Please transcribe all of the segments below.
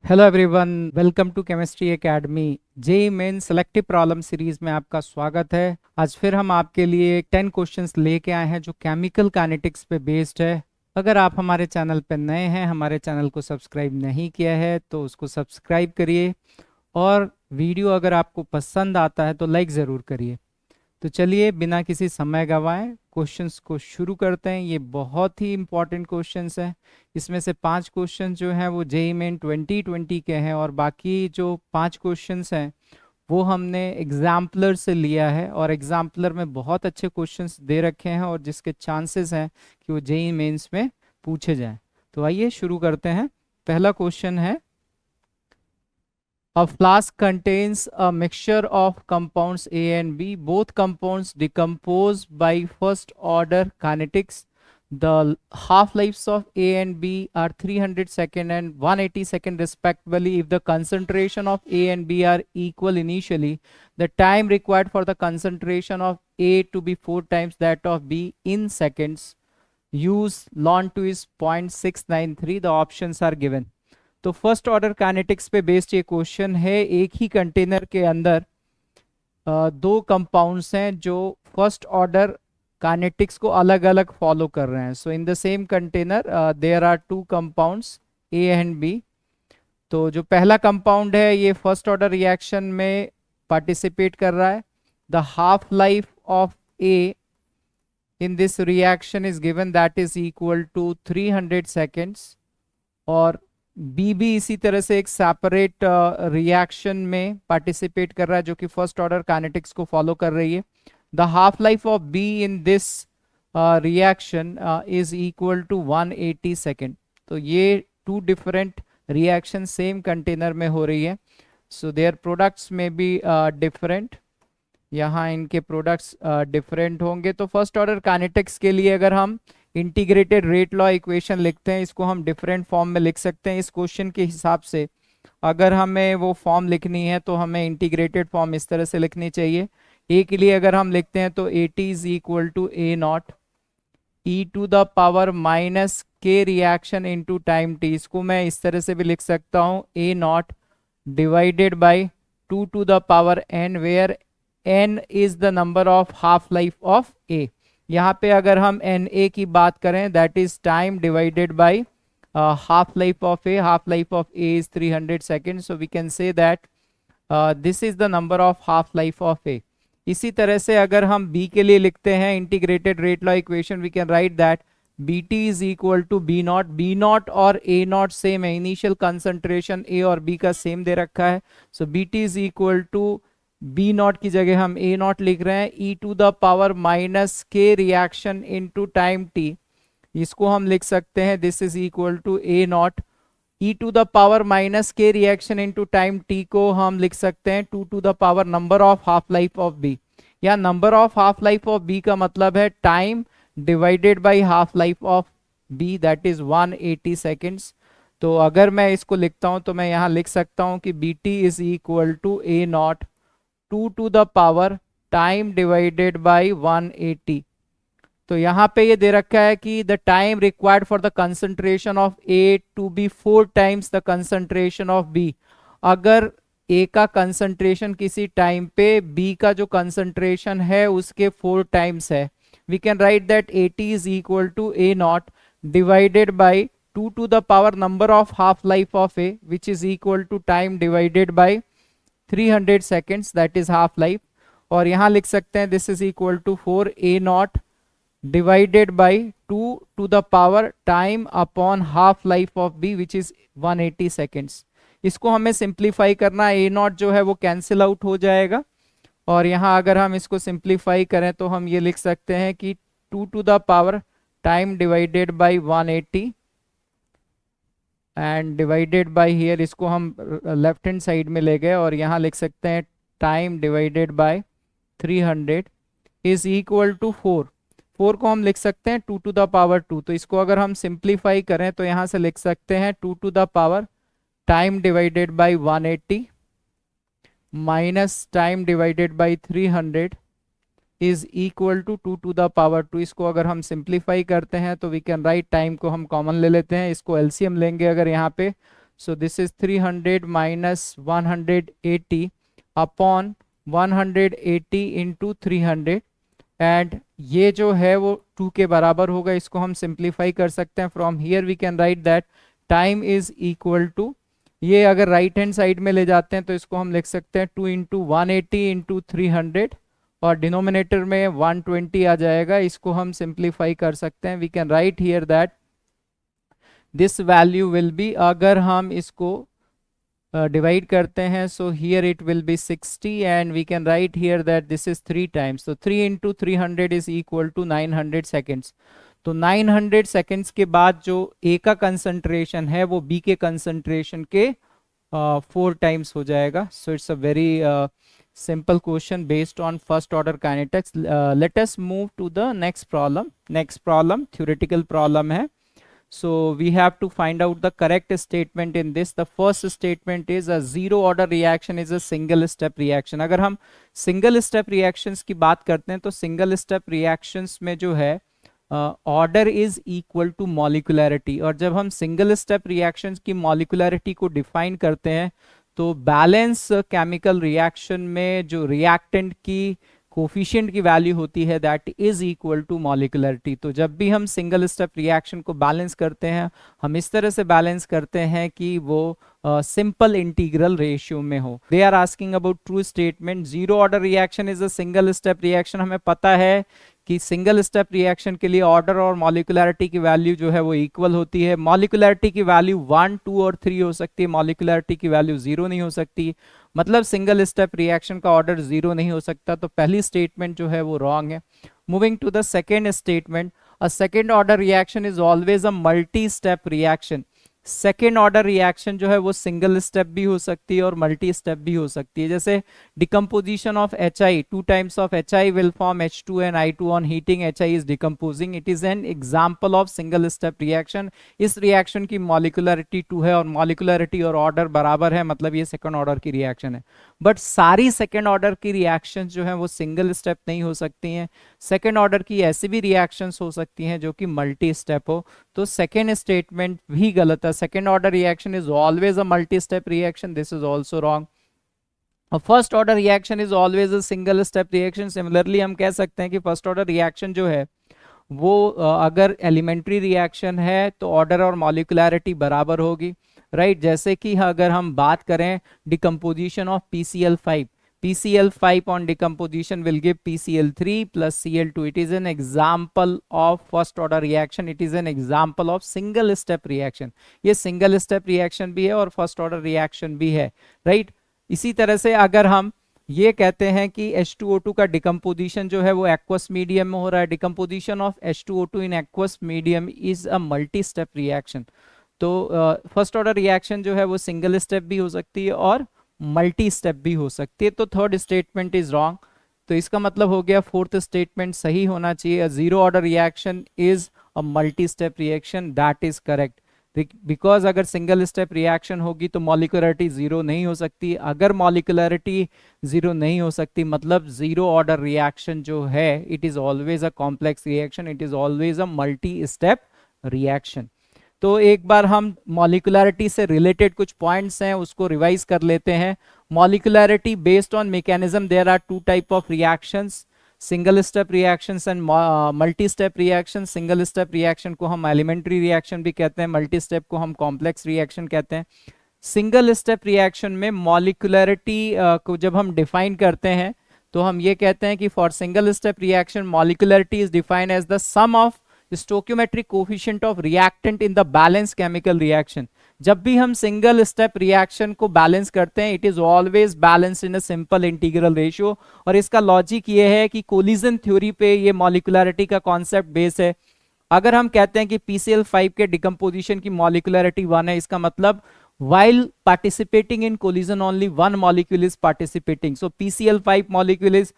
Hello everyone, welcome to chemistry academy. JEE Main selective problem series में आपका स्वागत है। आज फिर हम आपके लिए 10 क्वेश्चंस लेके आए हैं जो केमिकल काइनेटिक्स पे बेस्ड है। अगर आप हमारे चैनल पे नए हैं, हमारे चैनल को सब्सक्राइब नहीं किया है तो उसको सब्सक्राइब करिए, और वीडियो अगर आपको पसंद आता है तो लाइक ज़रूर करिए। तो चलिए बिना किसी समय गंवाए क्वेश्चंस को शुरू करते हैं। ये बहुत ही इंपॉर्टेंट क्वेश्चंस हैं। इसमें से 5 क्वेश्चन जो हैं वो जेईई मेन 2020 के हैं, और बाकी जो 5 क्वेश्चंस हैं वो हमने एग्जाम्पलर से लिया है, और एग्जाम्पलर में बहुत अच्छे क्वेश्चंस दे रखे हैं और जिसके चांसेस हैं कि वो जेईई मेंस में पूछे जाएं। तो आइए शुरू करते हैं। पहला क्वेश्चन है, a flask contains a mixture of compounds A and B. Both compounds decompose by first order kinetics. The half-lives of A and B are 300 second and 180 second respectively. If the concentration of A and B are equal initially, the time required for the concentration of A to be 4 times that of B in seconds. Use ln 2 is 0.693. The options are given. तो first order kinetics पे based ये question है। एक ही container के अंदर दो compounds हैं जो फर्स्ट ऑर्डर काइनेटिक्स को अलग अलग फॉलो कर रहे हैं। So in the same container there are two compounds A and B. तो जो पहला कंपाउंड है ये फर्स्ट ऑर्डर रिएक्शन में पार्टिसिपेट कर रहा है। The half life of A in this reaction is given, that is equal to 300 seconds. और बी भी इसी तरह से एक सेपरेट रिएक्शन में पार्टिसिपेट कर रहा है जो कि फर्स्ट ऑर्डर काइनेटिक्स को फॉलो कर रही है। The half life of B in this reaction is equal to 180 second. तो ये two different reaction same container में हो रही है, सो देयर प्रोडक्ट्स में बी डिफरेंट। यहाँ इनके प्रोडक्ट्स डिफरेंट होंगे। तो फर्स्ट ऑर्डर काइनेटिक्स के लिए अगर हम इंटीग्रेटेड रेट लॉ इक्वेशन लिखते हैं, इसको हम डिफरेंट फॉर्म में लिख सकते हैं। इस क्वेश्चन के हिसाब से अगर हमें वो फॉर्म लिखनी है तो हमें इंटीग्रेटेड फॉर्म इस तरह से लिखनी चाहिए। ए के लिए अगर हम लिखते हैं तो A T is equal to A not E to the power minus के रिएक्शन इनटू टाइम टी। इसको मैं इस तरह से भी लिख सकता हूँ, A not divided by 2 to the power N, where N is the number of half life of A. यहाँ पे अगर हम एन ए की बात करें, that is time divided by half life of A. Half life of A is 300 second, so we can say that this is the number of half life of A. इसी तरह से अगर हम B के लिए लिखते हैं integrated rate law equation, we can write that B T is equal to B not. B not और ए नॉट सेम है, इनिशियल कंसंट्रेशन ए और बी का सेम दे रखा है। So B T is equal to B not की जगह हम ए नॉट लिख रहे हैं, e to the power minus के रिएक्शन इनटू टाइम टी। इसको हम लिख सकते हैं this is equal to A not E to the power minus के रिएक्शन इनटू टाइम टी को हम लिख सकते हैं 2 to the power number of half life of B. या number of half life of B का मतलब है time divided by half life of B, that is 180 seconds. तो अगर मैं इसको लिखता हूं तो मैं यहां लिख सकता हूं कि B T is equal to A naught 2 to the power time divided by 180। तो यहाँ पे ये दे रखा है कि the time required for the concentration of A to be 4 times the concentration of B. अगर ए का कंसंट्रेशन किसी टाइम पे बी का जो कंसंट्रेशन है उसके 4 टाइम्स है, we can write that A T is equal to A not divided by 2 to the power number of half life of A, which is equal to time divided by 300 seconds, that is half life. और यहां लिख सकते हैं this is equal to 4 A not divided by 2 to the power time upon half life of B, which is 180 seconds. इसको हमें simplify करना है, ए not जो है वो कैंसिल आउट हो जाएगा, और यहाँ अगर हम इसको सिंप्लीफाई करें तो हम ये लिख सकते हैं कि 2 to the power time divided by 180 and divided by here, इसको हम लेफ्ट हैंड साइड में ले गए और यहाँ लिख सकते हैं time divided by 300 is equal to 4। 4 को हम लिख सकते हैं 2 टू द पावर 2। तो इसको अगर हम सिंप्लीफाई करें तो यहाँ से लिख सकते हैं 2 to the power time divided by 180 minus time divided by 300 is equal to 2 to the power 2। इसको अगर हम सिंप्लीफाई करते हैं तो वी कैन राइट, टाइम को हम कॉमन ले लेते हैं, इसको एलसीएम लेंगे अगर यहाँ पे So this is 300 minus 180 upon 180 into 300 and ये जो है वो 2 के बराबर होगा. इसको हम सिंप्लीफाई कर सकते हैं. From here we can write that time is equal to, ये अगर राइट हैंड साइड में ले जाते हैं तो इसको हम लिख सकते हैं 2 इंटू 180 इंटू 300 और डिनोमिनेटर में 120 आ जाएगा. इसको हम सिंप्लीफाई कर सकते हैं. We can write here that this value will be, अगर हम इसको डिवाइड करते हैं, so here it will be 60 and we can write here that this is 3 times. तो 3 into 300 is equal to 900 seconds. तो 900 सेकेंड्स के बाद जो ए का कंसंट्रेशन है वो बी के कंसंट्रेशन के 4 टाइम्स हो जाएगा. So it's a very simple question based on first order kinetics. Let us move to the next problem. Next problem theoretical problem है. So we have to find out the correct statement in this. The first statement is a zero order reaction is a single step reaction. अगर हम single step reactions की बात करते हैं तो single step reactions में जो है order is equal to molecularity. और जब हम सिंगल स्टेप रिएक्शंस की मॉलिकुलरिटी को डिफाइन करते हैं तो बैलेंस केमिकल रिएक्शन में जो रिएक्टेंट की कोफिशिएंट की वैल्यू होती है that is equal to molecularity. तो जब भी हम सिंगल स्टेप रिएक्शन को बैलेंस करते हैं हम इस तरह से बैलेंस करते हैं कि वो सिंपल इंटीग्रल रेशियो में हो. They are asking about true statement. Zero order reaction is a single step reaction. हमें पता है कि सिंगल स्टेप रिएक्शन के लिए ऑर्डर और मॉलिकुलरिटी की वैल्यू जो है वो इक्वल होती है. मॉलिकुलरिटी की वैल्यू 1, 2 और 3 हो सकती है. मॉलिकुलरिटी की वैल्यू 0 नहीं हो सकती. मतलब सिंगल स्टेप रिएक्शन का ऑर्डर 0 नहीं हो सकता. तो पहली स्टेटमेंट जो है वो रॉन्ग है. Moving to the second statement, a second order reaction is always a multi step reaction. Second order reaction जो है वो सिंगल स्टेप भी हो सकती है और मल्टी स्टेप भी हो सकती है. जैसे decomposition of HI, 2 times of HI will form H2 and I2 on heating. HI is decomposing. It is an example of single step reaction. इस रिएक्शन की मॉलिकुलरिटी 2 है और मॉलिकुलरिटी और ऑर्डर बराबर है, मतलब ये सेकंड ऑर्डर की रिएक्शन है. बट सारी सेकंड ऑर्डर की रिएक्शन जो है वो सिंगल स्टेप नहीं हो सकती हैं. सेकंड ऑर्डर की ऐसी भी रिएक्शंस हो सकती हैं जो कि मल्टी स्टेप हो. तो सेकेंड स्टेटमेंट भी गलत है. Second order reaction is always a multi step reaction. This is also wrong. First order reaction is always a single step reaction. Similarly हम कह सकते हैं कि फर्स्ट ऑर्डर रिएक्शन जो है वो अगर एलिमेंट्री रिएक्शन है तो ऑर्डर और मॉलिकुलरिटी बराबर होगी. राइट जैसे कि अगर हम बात करें decomposition of PCl5, PCl5 on decomposition will give PCl3 plus Cl2. It is an example of first order reaction. It is an example of single step reaction. ये single step reaction भी है और first order reaction भी है. Right? इसी तरह से अगर हम ये कहते हैं कि H2O2 का डिकम्पोजिशन जो है वो एक्वस मीडियम में हो रहा है. Decomposition of H2O2 in aqueous medium is a multi step reaction. तो फर्स्ट ऑर्डर रिएक्शन जो है वो सिंगल स्टेप भी हो सकती है और मल्टी स्टेप भी हो सकती है. तो थर्ड स्टेटमेंट इज रॉन्ग. तो इसका मतलब हो गया फोर्थ स्टेटमेंट सही होना चाहिए. Zero order reaction is a multi step reaction. That is correct. Because अगर सिंगल स्टेप रिएक्शन होगी तो मॉलिकुलरिटी 0 नहीं हो सकती. अगर मॉलिकुलरिटी 0 नहीं हो सकती मतलब जीरो ऑर्डर रिएक्शन जो है it is always a complex reaction. It is always a multi step reaction. तो एक बार हम मॉलिकुलरिटी से रिलेटेड कुछ पॉइंट्स हैं उसको रिवाइज कर लेते हैं. Molecularity based on mechanism, there are 2 type of reactions, single step reactions and multi step reaction. Single step reaction को हम एलिमेंट्री रिएक्शन भी कहते हैं, मल्टी स्टेप को हम कॉम्प्लेक्स रिएक्शन कहते हैं. सिंगल स्टेप रिएक्शन में मॉलिकुलरिटी को जब हम डिफाइन करते हैं तो हम ये कहते हैं कि for single step reaction molecularity is defined as the sum of stoichiometric coefficient of reactant in the balance chemical reaction. जब भी हम सिंगल स्टेप रिएक्शन को बैलेंस करते हैं it is always balanced in a simple integral ratio. और इसका logic ये है कि कोलिजन थ्योरी पे ये मॉलिकुलरिटी का कॉन्सेप्ट बेस है. अगर हम कहते हैं कि PCl5 के डिकम्पोजिशन की मॉलिकुलरिटी 1 है, इसका मतलब while participating in collision only one molecule is participating. So PCl5 molecule is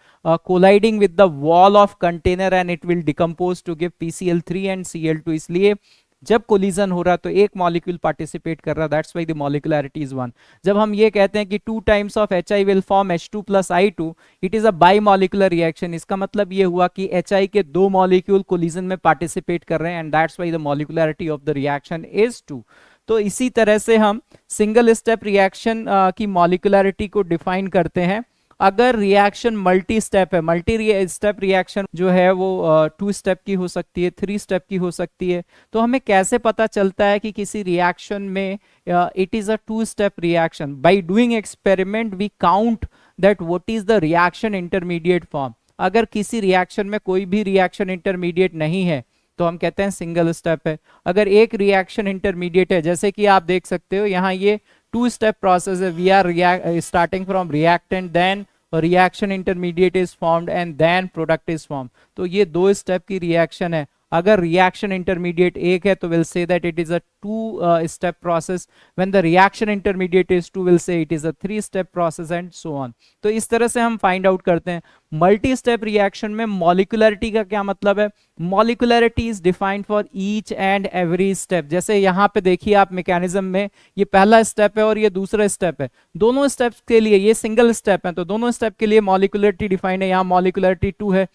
colliding with the wall of container and it will decompose to give PCl3 and Cl2. इसलिए जब collision हो रहा तो एक मॉलिक्यूल पार्टिसिपेट कर रहा. That's why the molecularity is 1. जब हम ये कहते हैं कि 2 times of HI will form H2 plus I2, it is a by molecular reaction. इसका मतलब ये हुआ कि HI के 2 मॉलिक्यूल कोलिजन में पार्टिसिपेट कर रहे हैं and that's why the molecularity of the reaction is 2. तो इसी तरह से हम सिंगल स्टेप रिएक्शन की मॉलिक्यूलरिटी को डिफाइन करते हैं। अगर रिएक्शन मल्टी स्टेप है, मल्टी स्टेप रिएक्शन जो है वो 2 स्टेप की हो सकती है, 3 स्टेप की हो सकती है, तो हमें कैसे पता चलता है कि किसी रिएक्शन में it is a 2 step reaction? By doing experiment we count that what is the reaction intermediate form. अगर किसी रिएक्शन में कोई भी रिएक्शन इंटरमीडिएट नहीं है तो हम कहते हैं सिंगल स्टेप है। अगर एक रिएक्शन इंटरमीडिएट है, जैसे कि आप देख सकते हो यहाँ ये 2 स्टेप प्रोसेस है, we are starting from reactant, then reaction intermediate is formed and then product is form. तो ये 2 स्टेप की रिएक्शन है। अगर रिएक्शन इंटरमीडिएट एक है तो will say that it is a 2 step process, when the reaction intermediate is 2 will say it is a 3 step process and so on. तो इस तरह से हम फाइंड आउट करते हैं। मल्टी स्टेप रिएक्शन में मॉलिक्यूलरिटी का क्या मतलब है? Molecularity is defined for each and every step. जैसे यहाँ पे देखिए आप मैकेनिज्म में, ये पहला स्टेप है और ये दूसरा स्टेप है, दोनों स्टेप्स के लिए ये सिंगल स्टेप है, तो दोनों स्टेप के लिए मॉलिक्यूलरिटी डिफाइंड है। यहाँ मॉलिक्यूलरिटी 2 है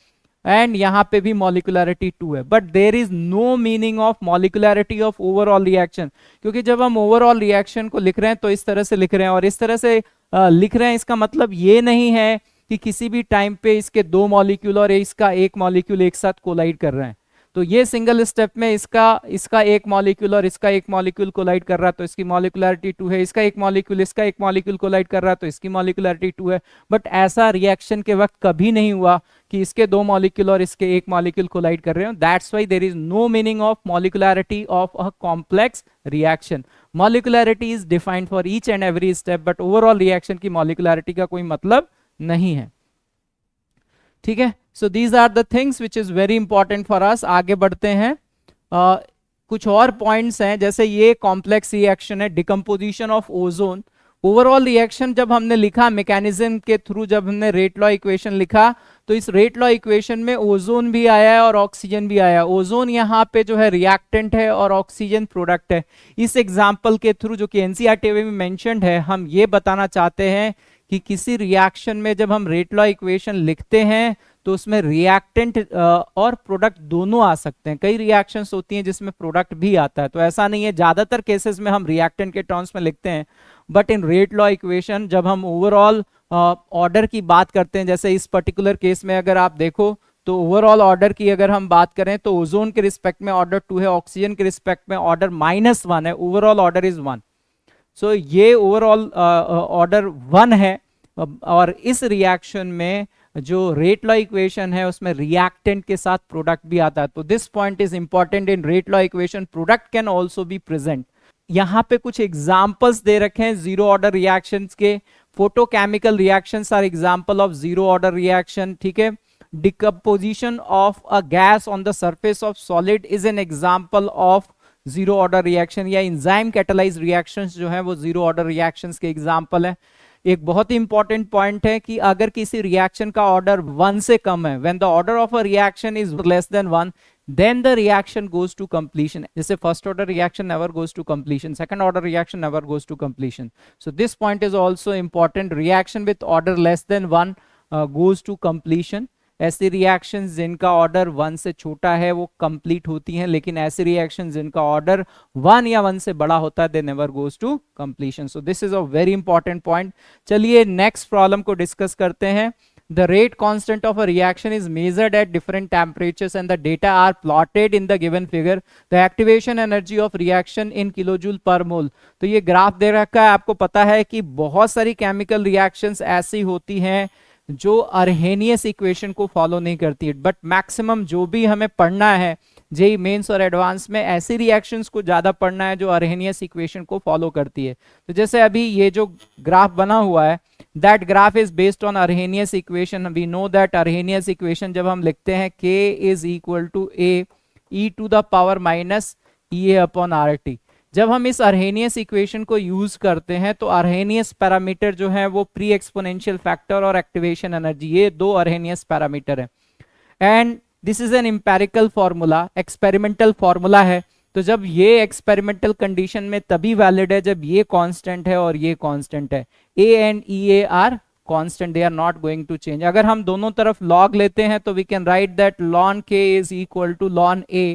एंड यहाँ पे भी मॉलिक्यूलरिटी 2 है, but there is no meaning of molecularity of overall reaction, क्योंकि जब हम ओवरऑल रिएक्शन को लिख रहे हैं तो इस तरह से लिख रहे हैं, और इस तरह से लिख रहे हैं, इसका मतलब ये नहीं है कि किसी भी टाइम पे इसके 2 मॉलिक्यूल और इसका 1 मॉलिक्यूल एक साथ कोलाइड कर रहे हैं। तो ये सिंगल स्टेप में इसका 1 मॉलिक्यूल और इसका 1 मॉलिक्यूल कोलाइड कर रहा है तो इसकी मॉलिक्यूलरिटी 2 है, इसका 1 मॉलिक्यूल इसका 1 मॉलिक्यूल कोलाइड कर रहा है तो इसकी मॉलिक्यूलरिटी 2 है। बट ऐसा रिएक्शन के वक्त कभी नहीं हुआ कि इसके 2 मॉलिक्यूल और इसके 1 मॉलिक्यूल कोलाइड कर रहे हो। That's why there is no meaning of molecularity of a complex reaction. Molecularity is defined for each and every step, but overall reaction की मॉलिक्यूलरिटी का कोई मतलब नहीं है। ठीक है, so these are the things which is very important for us. आगे बढ़ते हैं। कुछ और पॉइंट्स हैं, जैसे ये कॉम्प्लेक्स रिएक्शन है, decomposition of ozone. Overall reaction जब हमने लिखा मैकेनिज्म के थ्रू, जब हमने रेट लॉ इक्वेशन लिखा, तो इस रेट लॉ इक्वेशन में ओजोन भी आया है और ऑक्सीजन भी आया है। ओजोन यहाँ पे जो है रिएक्टेंट है और ऑक्सीजन प्रोडक्ट है। इस एग्जाम्पल के थ्रू जो कि एनसीईआरटी में मेंशन्ड है, हम ये बताना चाहते हैं कि किसी रिएक्शन में जब हम रेट लॉ इक्वेशन लिखते हैं तो उसमें रिएक्टेंट और प्रोडक्ट दोनों आ सकते हैं। कई रिएक्शंस होती हैं जिसमें प्रोडक्ट भी आता है, तो ऐसा नहीं है, ज्यादातर केसेस में हम रिएक्टेंट के टर्म्स में लिखते हैं। But in rate law equation जब हम ओवरऑल ऑर्डर की बात करते हैं, जैसे इस पर्टिकुलर केस में अगर आप देखो तो ओवरऑल ऑर्डर की अगर हम बात करें तो ओजोन के रिस्पेक्ट में ऑर्डर 2 है, ऑक्सीजन के रिस्पेक्ट में ऑर्डर -1 है, ओवरऑल ऑर्डर इज 1। सो ये ओवरऑल ऑर्डर 1 है। और इस रिएक्शन में जो रेट लॉ इक्वेशन है उसमें रिएक्टेंट के साथ प्रोडक्ट भी आता है। तो this point is important in rate law equation, product can also be present. यहाँ पे कुछ एग्जाम्पल्स दे रखे हैं जीरो ऑर्डर रिएक्शंस के। Photochemical reactions are example of zero order reaction. ठीक है, decomposition of a gas on the surface of solid is an example of zero order reaction, या एंजाइम कैटालाइज्ड रिएक्शंस जो है वो जीरो ऑर्डर रिएक्शंस के example है। एक बहुत ही इंपॉर्टेंट पॉइंट है कि अगर किसी रिएक्शन का ऑर्डर 1 से कम है, when the order of a reaction is less then 1, then the reaction goes to completion. जैसे first order reaction never goes to completion, second order reaction never goes to completion. So this point is also important. Reaction with order less than 1 goes to completion. ऐसी reactions जिनका order 1 से छोटा है वो complete होती हैं, लेकिन ऐसी रिएक्शंस जिनका ऑर्डर 1 या 1 से बड़ा होता है they never goes to completion. So this is a very important point. चलिए नेक्स्ट प्रॉब्लम को डिस्कस करते हैं। The rate constant of a reaction is measured at different temperatures and the data are plotted in the given figure. The activation energy of reaction in kilojoule per mole. तो ये graph दे रखा है। आपको पता है कि बहुत सारी केमिकल रिएक्शंस ऐसी होती हैं जो अर्हेनियस इक्वेशन को फॉलो नहीं करती है, बट मैक्सिमम जो भी हमें पढ़ना है जेई मेंस और एडवांस में, ऐसी रिएक्शंस को ज्यादा पढ़ना है जो अर्हेनियस इक्वेशन को फॉलो करती है। तो जैसे अभी ये जो ग्राफ बना हुआ है, that graph is based on Arrhenius equation. We know that Arrhenius equation जब हम लिखते हैं k is equal to a e to the power minus EA upon RT। जब हम इस अर्हेनियस इक्वेशन को यूज करते हैं तो अर्हेनियस पैरामीटर जो है वो प्री एक्सपोनेंशियल फैक्टर और एक्टिवेशन एनर्जी, ये 2 अर्हेनियस पैरामीटर है। And this is an empirical formula, experimental formula है। तो जब ये एक्सपेरिमेंटल कंडीशन में तभी वैलिड है जब ये कांस्टेंट है और ये कांस्टेंट है। A and EA are constant, they are not going to change. अगर हम दोनों तरफ लॉग लेते हैं तो we can write that ln k is equal to ln A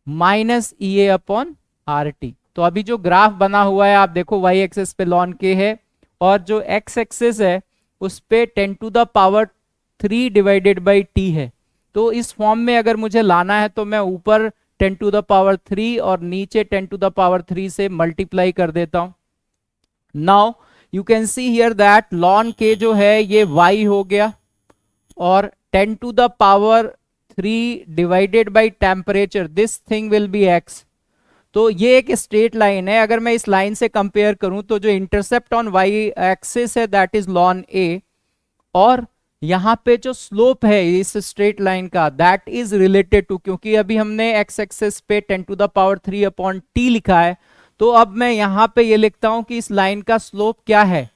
minus EA upon RT। तो अभी जो ग्राफ बना हुआ है आप देखो y एक्सिस पे ln k है और जो x एक्सिस है उस पे 10 to the power 3 divided by t है। तो इस फॉर्म में अगर मुझे लाना है तो मैं ऊपर 10 टू द पावर 3 और नीचे 10 टू द पावर 3 से मल्टीप्लाई कर देता हूं। Now you can see here that ln k जो है ये y हो गया और 10 to the power 3 divided by temperature, this thing will be x। तो ये एक स्ट्रेट लाइन है, अगर मैं इस लाइन से कंपेयर करूं तो जो इंटरसेप्ट ऑन y एक्सिस है दैट इज ln a और यहाँ पे जो स्लोप है इस स्ट्रेट लाइन का दैट इज रिलेटेड टू, क्योंकि अभी हमने x एक्सिस पे 10 to the power 3 upon t लिखा है, तो अब मैं यहाँ पे ये लिखता हूं कि इस लाइन का स्लोप क्या है।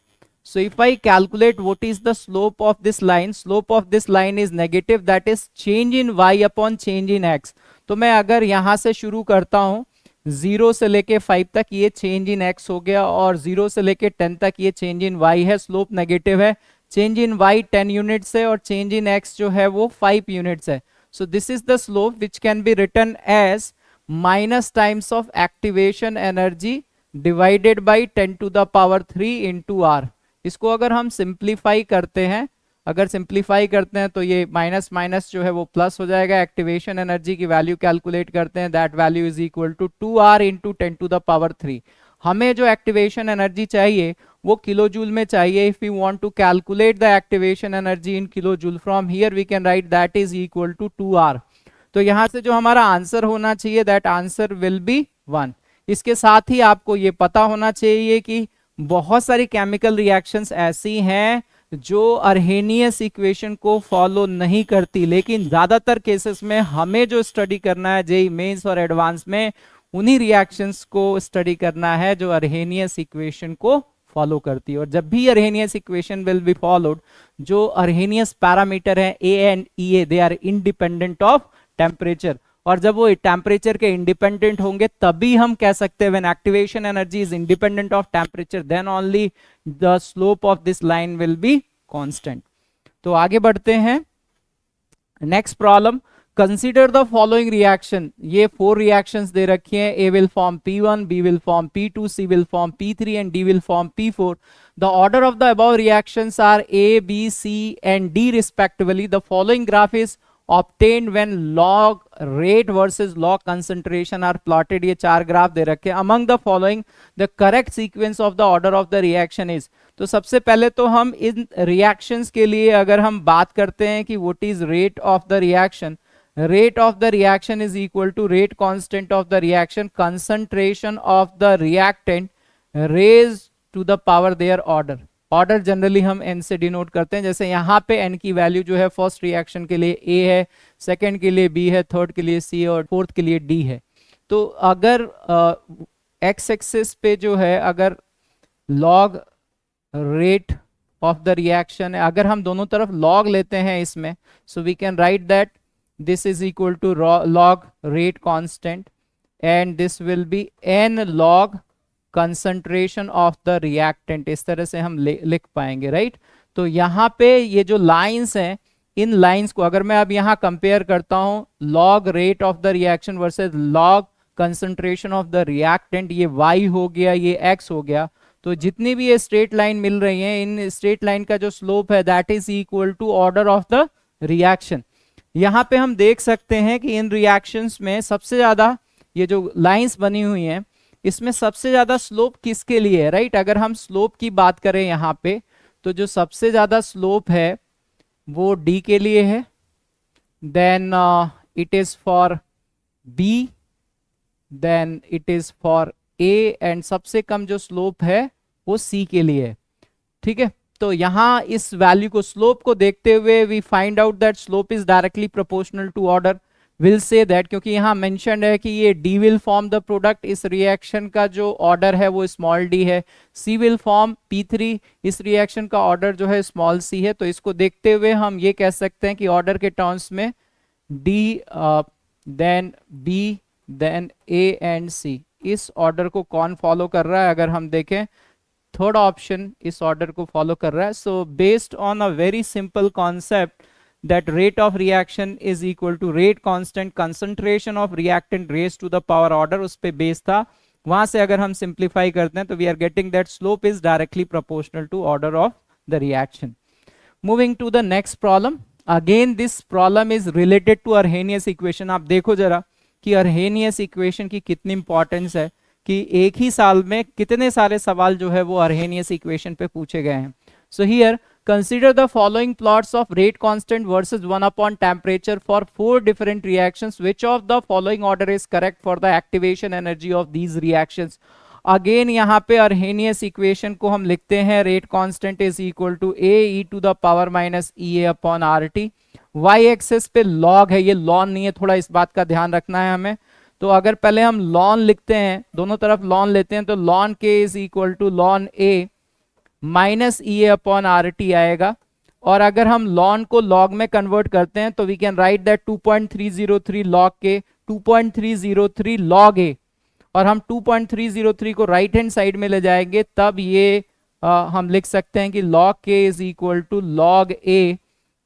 So if I calculate what is the slope of this line is negative, that is change in y upon change in x। तो मैं अगर यहाँ से शुरू करता हूँ 0 से लेके 5 तक ये चेंज इन x हो गया और 0 से लेके 10 तक ये चेंज इन y है, स्लोप नेगेटिव है। चेंज इन y 10 यूनिट्स है और चेंज इन x जो है वो 5 यूनिट्स है। So this is the slope which can be written as minus times of activation energy divided by 10 to the power 3 into R. इसको अगर हम सिंप्लीफाई करते हैं, तो ये माइनस माइनस जो है वो प्लस हो जाएगा। एक्टिवेशन एनर्जी की वैल्यू कैलकुलेट करते हैं, that value is equal to 2r into 10 to the power 3। हमें जो एक्टिवेशन एनर्जी चाहिए वो किलो जूल में चाहिए। If you want to calculate the activation energy in kilo joule, from here we can write that is equal to 2r। तो यहां से जो हमारा आंसर होना चाहिए दैट आंसर विल बी 1। इसके साथ ही आपको ये पता होना चाहिए कि बहुत सारी केमिकल रिएक्शंस ऐसी हैं जो अर्हेनियस इक्वेशन को फॉलो नहीं करती, लेकिन ज्यादातर केसेस में हमें जो स्टडी करना है जेईई मेंस और एडवांस में उन्हीं रिएक्शंस को स्टडी करना है जो अर्हेनियस इक्वेशन को फॉलो करती है। और जब भी Arrhenius equation will be followed, जो अर्हेनियस पैरामीटर है A and E A, they are independent of temperature, और जब वो टेम्परेचर के इंडिपेंडेंट होंगे तभी हम कह सकते हैं when activation energy is independent of temperature then only the slope of this line will be constant. तो आगे बढ़ते हैं, next problem, consider the following reaction. ये 4 रिएक्शंस दे रखी हैं, A will form P1, B will form P2, C will form P3 and D will form P4. The order of the above reactions are A, B, C and D respectively. The following graph is obtained when log rate versus log concentration are plotted। ये 4 graph दे रखे हैं। Among the following the correct sequence of the order of the reaction is। तो सबसे पहले तो हम इन reactions के लिए अगर हम बात करते हैं कि what is rate of the reaction, rate of the reaction is equal to rate constant of the reaction concentration of the reactant raised to the power their order। Order generally हम n से denote करते हैं, जैसे यहाँ पे n की value जो है फर्स्ट रिएक्शन के लिए a है, सेकंड के लिए b है, थर्ड के लिए c और फोर्थ के लिए d है। तो अगर x एक्सिस पे जो है अगर log rate of the reaction है, अगर हम दोनों तरफ log लेते हैं इसमें, so we can write that this is equal to log rate constant and this will be n log concentration of the reactant. इस तरह से हम लिख पाएंगे, राइट। तो यहाँ पे ये जो लाइंस हैं, इन लाइंस को अगर मैं अब यहाँ कंपेयर करता हूँ log rate of the reaction versus log concentration of the reactant, ये y हो गया, ये x हो गया। तो जितनी भी ये स्ट्रेट लाइन मिल रही है, इन स्ट्रेट लाइन का जो स्लोप है that is equal to order of the reaction. यहाँ पे हम देख सकते हैं कि इन रिएक्शंस में सबसे ज्यादा ये जो लाइंस बनी हुई हैं इसमें सबसे ज्यादा स्लोप किसके लिए है, राइट। अगर हम स्लोप की बात करें यहाँ पे, तो जो सबसे ज्यादा स्लोप है वो D के लिए है, then it is for B, then it is for A and सबसे कम जो स्लोप है वो C के लिए है, ठीक है। तो यहाँ इस वैल्यू को, स्लोप को देखते हुए we find out that slope is directly proportional to order. Will say that, क्योंकि यहाँ मेंशन्ड है कि ये D will form the product, इस रिएक्शन का जो ऑर्डर है वो स्मॉल d है। C विल फॉर्म P3, इस रिएक्शन का ऑर्डर जो है स्मॉल c है। तो इसको देखते हुए हम ये कह सकते हैं कि ऑर्डर के टर्म्स में D then B then A and C, इस ऑर्डर को कौन फॉलो कर रहा है? अगर हम देखें थर्ड ऑप्शन इस ऑर्डर को फॉलो कर रहा है। So based on a very simple concept that rate of reaction is equal to rate constant concentration of reactant raised to the power order, उस पे बेस था। वहां से अगर हम सिंप्लीफाई करते हैं तो we are getting that slope is directly proportional to order of the reaction. Moving to the next problem. Again this problem is related to Arrhenius equation. आप देखो जरा कि अर्हेनियस इक्वेशन की कितनी इंपॉर्टेंस है, कि एक ही साल में कितने सारे सवाल जो है वो अर्हेनियस इक्वेशन पे पूछे गए हैं. So here consider the following plots of rate constant versus 1 upon temperature for 4 different reactions. Which of the following order is correct for the activation energy of these reactions? Again यहाँ पे Arrhenius equation को हम लिखते हैं rate constant is equal to A E to the power minus E A upon R T. Y axis पे log है, ये lawn नहीं है, थोड़ा इस बात का ध्यान रखना है हमें. तो अगर पहले हम लॉन लिखते हैं, दोनों तरफ लॉन लेते हैं, तो ln K is equal to ln A minus E A upon R T आएगा. और अगर हम लॉन को लॉग में कन्वर्ट करते हैं तो we can write that 2.303 log K 2.303 log ए, और हम 2.303 को राइट हैंड साइड में ले जाएंगे, तब ये हम लिख सकते हैं कि log K is equal to log A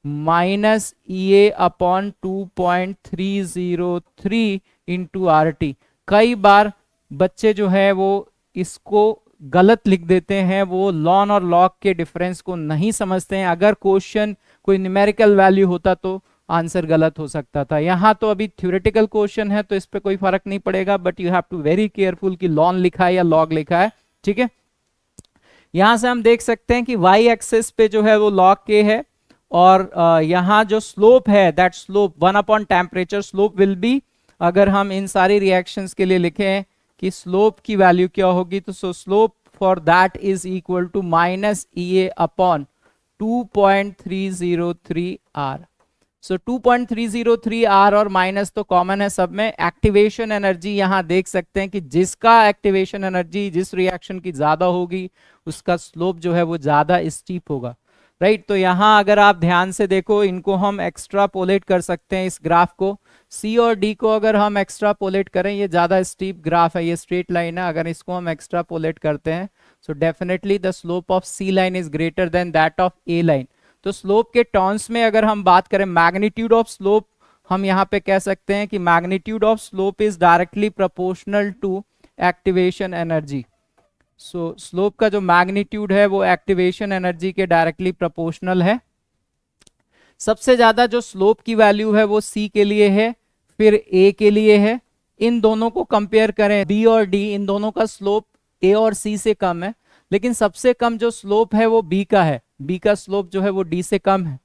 minus E A upon 2.303 into R T. कई बार बच्चे जो है वो इसको गलत लिख देते हैं, वो लॉन और लॉग के डिफरेंस को नहीं समझते हैं. अगर क्वेश्चन कोई न्यूमेरिकल वैल्यू होता तो आंसर गलत हो सकता था. यहाँ तो अभी थ्योरेटिकल क्वेश्चन है तो इस पे कोई फर्क नहीं पड़ेगा, but you have to very careful कि लॉन लिखा है या लॉग लिखा है. ठीक है, यहां से हम देख सकते हैं कि वाई एक्सिस पे जो है वो लॉग के है, और यहाँ जो स्लोप है that slope 1 upon temperature slope will be, अगर हम इन सारी रिएक्शंस के लिए लिखें कि स्लोप की वैल्यू क्या होगी, तो so slope for that is equal to minus E A upon 2.303 R. So 2.303 R और माइनस तो कॉमन है सब में. एक्टिवेशन एनर्जी यहां देख सकते हैं कि जिसका एक्टिवेशन एनर्जी जिस रिएक्शन की ज्यादा होगी उसका स्लोप जो है वो ज्यादा स्टीप होगा. राइट, तो यहां अगर आप ध्यान से देखो, इनको हम एक्स्ट्रापोलेट कर सकते हैं इस ग्राफ को. सी और डी को अगर हम एक्स्ट्रापोलेट करें, ये ज्यादा स्टीप ग्राफ है, ये स्ट्रेट लाइन है, अगर इसको हम एक्स्ट्रापोलेट करते हैं so definitely the slope of C line is greater than that of A line. तो स्लोप के टर्म्स में अगर हम बात करें, मैग्नीट्यूड ऑफ स्लोप, हम यहाँ पे कह सकते हैं कि magnitude of slope is directly proportional to activation energy. So slope का जो मैग्नीट्यूड है वो एक्टिवेशन एनर्जी के डायरेक्टली प्रोपोर्शनल है. सबसे ज्यादा जो स्लोप की वैल्यू है वो सी के लिए है, फिर ए के लिए है. इन दोनों को कंपेयर करें, बी और डी, इन दोनों का स्लोप ए और सी से कम है, लेकिन सबसे कम जो स्लोप है वो बी का है. बी का स्लोप जो है वो डी से कम है.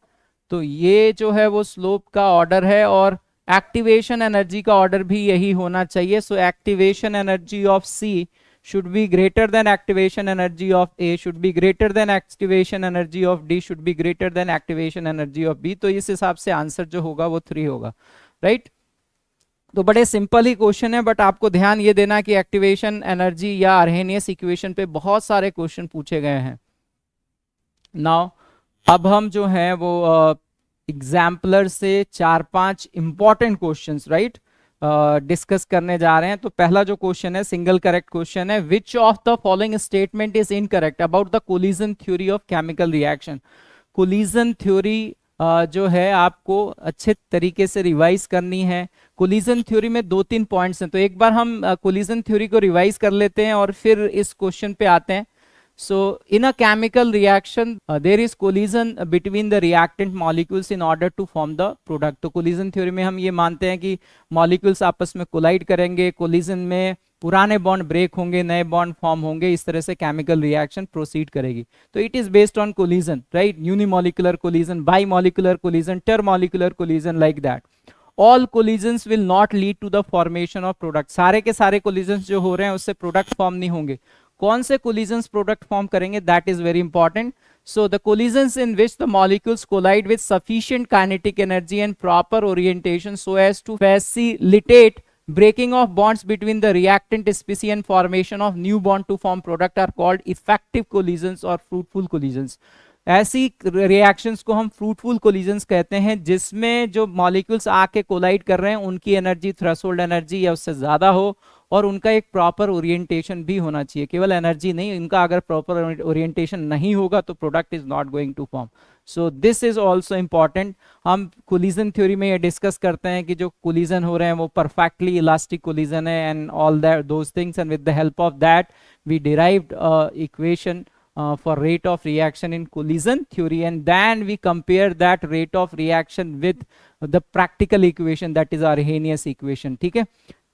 तो ये जो है वो स्लोप का ऑर्डर है, और एक्टिवेशन एनर्जी का ऑर्डर भी यही होना चाहिए. So activation energy of C should be greater than activation energy of A, should be greater than activation energy of D, should be greater than activation energy of B. तो इस हिसाब से answer जो होगा वो 3 होगा. राइट, तो बड़े सिंपल ही क्वेश्चन है, बट आपको ध्यान ये देना कि एक्टिवेशन एनर्जी या अर्हेनियस इक्वेशन पे बहुत सारे क्वेश्चन पूछे गए हैं. नाउ अब हम जो है वो एग्जाम्पलर से 4-5 इंपॉर्टेंट क्वेश्चंस राइट डिस्कस करने जा रहे हैं. तो पहला जो क्वेश्चन है सिंगल करेक्ट क्वेश्चन है. विच of the following statement is incorrect about the collision theory of chemical reaction. Collision theory जो है आपको अच्छे तरीके से रिवाइज करनी है. कोलिजन थ्योरी में 2-3 पॉइंट्स हैं, तो एक बार हम कोलिजन थ्योरी को रिवाइज कर लेते हैं और फिर इस क्वेश्चन पे आते हैं. So in a chemical reaction there is collision between the reactant molecules in order to form the product. तो collision theory में हम ये मानते हैं कि molecules आपस में collide करेंगे, collision में पुराने बॉन्ड ब्रेक होंगे, नए बॉन्ड फॉर्म होंगे, इस तरह से केमिकल रिएक्शन प्रोसीड करेगी. तो it is based on collision right, unimolecular collision, bimolecular collision, intermolecular collision, like that. All collisions will not lead to the formation of product. सारे के सारे कोलिजन्स जो हो रहे हैं उससे प्रोडक्ट फॉर्म नहीं होंगे. कौन से कोलिजन्स प्रोडक्ट फॉर्म करेंगे, that is very important. So the collisions in which the molecules collide with sufficient kinetic energy and proper orientation so as to facilitate breaking of bonds between the reactant species and formation of new bond to form product are called effective collisions or fruitful collisions. ऐसी reactions को हम fruitful collisions कहते हैं जिसमें जो molecules आके collide कर रहे हैं उनकी एनर्जी थ्रेशोल्ड एनर्जी या उससे ज्यादा हो और उनका एक प्रॉपर ओरिएंटेशन भी होना चाहिए, केवल एनर्जी नहीं, इनका अगर प्रॉपर ओरिएंटेशन नहीं होगा तो product is not going to form. So this is also important. हम कोलिजन थ्योरी में ये डिस्कस करते हैं कि जो कोलिजन हो रहे हैं वो परफेक्टली इलास्टिक कोलिजन है and all that those things, and with the help of that we derived equation for rate of reaction in collision theory, and then we compare that rate of reaction with the practical equation, that is Arrhenius equation। ठीक है,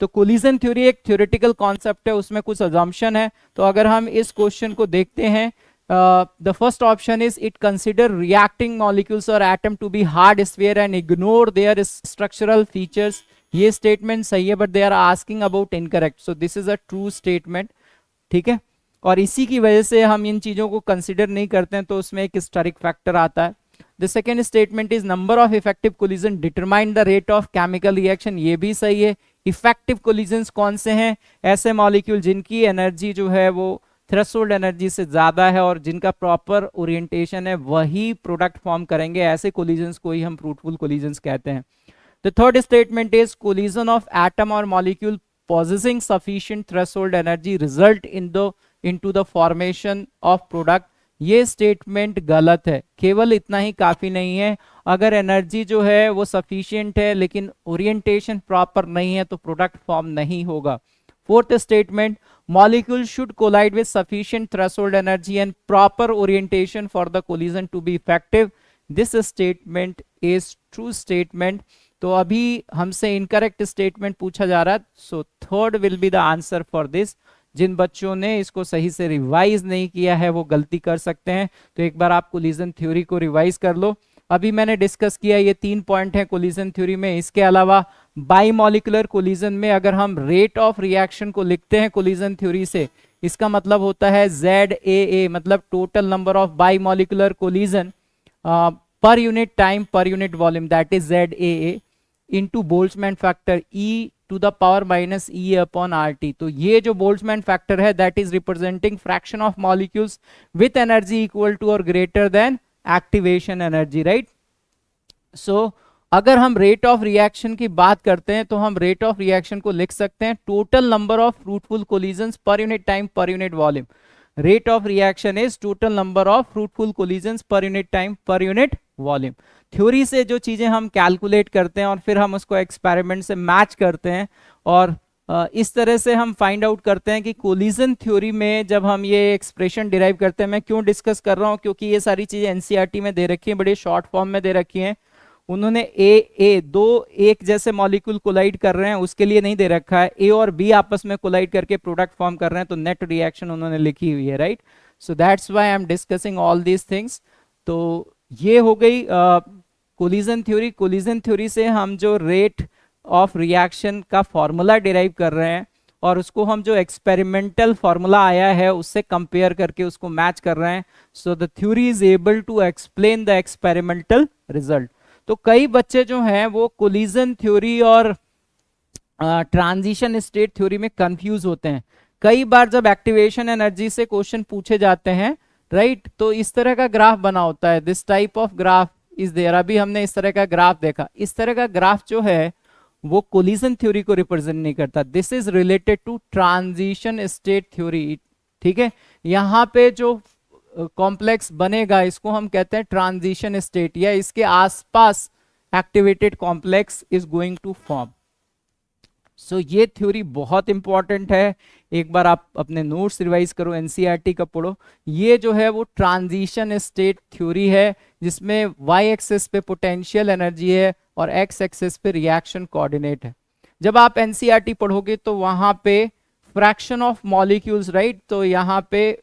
तो collision theory एक theoretical concept है, उसमें कुछ assumption है। तो अगर हम इस क्वेश्चन को देखते हैं, the first option is it consider reacting molecules और atom to be hard sphere and ignore their structural features. ये स्टेटमेंट सही है, but they are asking about incorrect, so this is a true statement. ठीक है, और इसी की वजह से हम इन चीजों को कंसिडर नहीं करते हैं, तो उसमें एक हिस्टोरिक फैक्टर आता है। The second statement is number of effective collision determine the rate of chemical reaction, ये भी सही है। इफेक्टिव कोलिजन्स कौन से हैं? ऐसे मॉलिक्यूल जिनकी एनर्जी जो है वो थ्रेशोल्ड एनर्जी से ज्यादा है और जिनका प्रॉपर ओरिएंटेशन है, वही प्रोडक्ट फॉर्म करेंगे, ऐसे कोलिजन्स को ही हम फ्रूटफुल कोलिजन्स कहते हैं। The third statement is collision of atom और molecule possessing sufficient threshold energy result into the formation of product। ये स्टेटमेंट गलत है, केवल इतना ही काफी नहीं है। अगर एनर्जी जो है वो सफिशिएंट है लेकिन ओरिएंटेशन प्रॉपर नहीं है तो प्रोडक्ट फॉर्म नहीं होगा। Fourth statement, molecule should collide with sufficient threshold energy and proper orientation for the collision to be effective. This statement is true statement. तो अभी हमसे इनकरेक्ट स्टेटमेंट पूछा जा रहा है, so third will be the answer for this. जिन बच्चों ने इसको सही से रिवाइज नहीं किया है वो गलती कर सकते हैं, तो एक बार आप कोलिजन थ्योरी को रिवाइज कर लो। अभी मैंने डिस्कस किया, ये 3 पॉइंट हैं कोलिजन थ्योरी में। इसके अलावा बाइमॉलिक्यूलर कोलिजन में अगर हम रेट ऑफ रिएक्शन को लिखते हैं कोलिजन थ्योरी से, इसका मतलब होता है ZAA, मतलब total number of bimolecular collision per unit time per unit volume, that is ZAA into Boltzmann factor E to the power minus E upon RT। तो ये जो बोल्ट्जमैन फैक्टर है that is representing fraction of molecules with energy equal to or greater than activation energy, right? So अगर हम rate of reaction की बात करते हैं तो हम रेट ऑफ रिएक्शन को लिख सकते हैं total number of fruitful collisions पर unit time per unit volume. Rate of reaction is total number of fruitful collisions पर unit time per unit volume. Theory से जो चीजें हम कैलकुलेट करते हैं और फिर हम उसको एक्सपेरिमेंट से मैच करते हैं, और इस तरह से हम फाइंड आउट करते हैं कि कोलिजन थ्योरी में जब हम ये एक्सप्रेशन डिराइव करते हैं, मैं क्यों डिस्कस कर रहा हूं, क्योंकि ये सारी चीजें एनसीईआरटी में दे रखी हैं, बड़े शॉर्ट फॉर्म में दे रखी हैं। उन्होंने दो एक जैसे मॉलिक्यूल कोलाइड कर रहे हैं उसके लिए नहीं दे रखा है, ए और बी आपस में कोलाइड करके प्रोडक्ट फॉर्म कर रहे हैं, तो नेट रिएक्शन उन्होंने लिखी हुई है, right? So that's why I am discussing all these things. तो ये हो गई कोलिजन थ्योरी। कोलिजन थ्योरी से हम जो रेट ऑफ रिएक्शन का फॉर्मूला डिराइव कर रहे हैं और उसको हम जो एक्सपेरिमेंटल फॉर्मूला आया है उससे कंपेयर करके उसको मैच कर रहे हैं। So the theory is able to explain the experimental result. तो कई बच्चे जो हैं वो कोलिजन थ्योरी और ट्रांजिशन स्टेट थ्योरी में कंफ्यूज होते हैं। कई बार जब एक्टिवेशन एनर्जी से क्वेश्चन पूछे जाते हैं, राइट, तो इस तरह का ग्राफ बना होता है, this type of graph is there. अभी हमने इस तरह का ग्राफ देखा। इस तरह का ग्राफ जो है वो कोलिजन थ्योरी को रिप्रेजेंट नहीं करता। This is related to transition state theory. ठीक है, यहाँ पे जो कॉम्प्लेक्स बनेगा इसको हम कहते हैं ट्रांजिशन स्टेट, या इसके आसपास activated complex is going to form. So ये थ्योरी बहुत इंपॉर्टेंट है, एक बार आप अपने नोट्स रिवाइज करो, एनसीईआरटी का पढ़ो। ये जो है वो ट्रांजिशन स्टेट थ्योरी है जिसमें वाई एक्सिस पे पोटेंशियल एनर्जी है और एक्स एक्सिस पे रिएक्शन कोऑर्डिनेट है। जब आप एनसीईआरटी पढ़ोगे तो वहां पे फ्रैक्शन ऑफ मॉलिक्यूल्स, राइट, तो यहाँ पे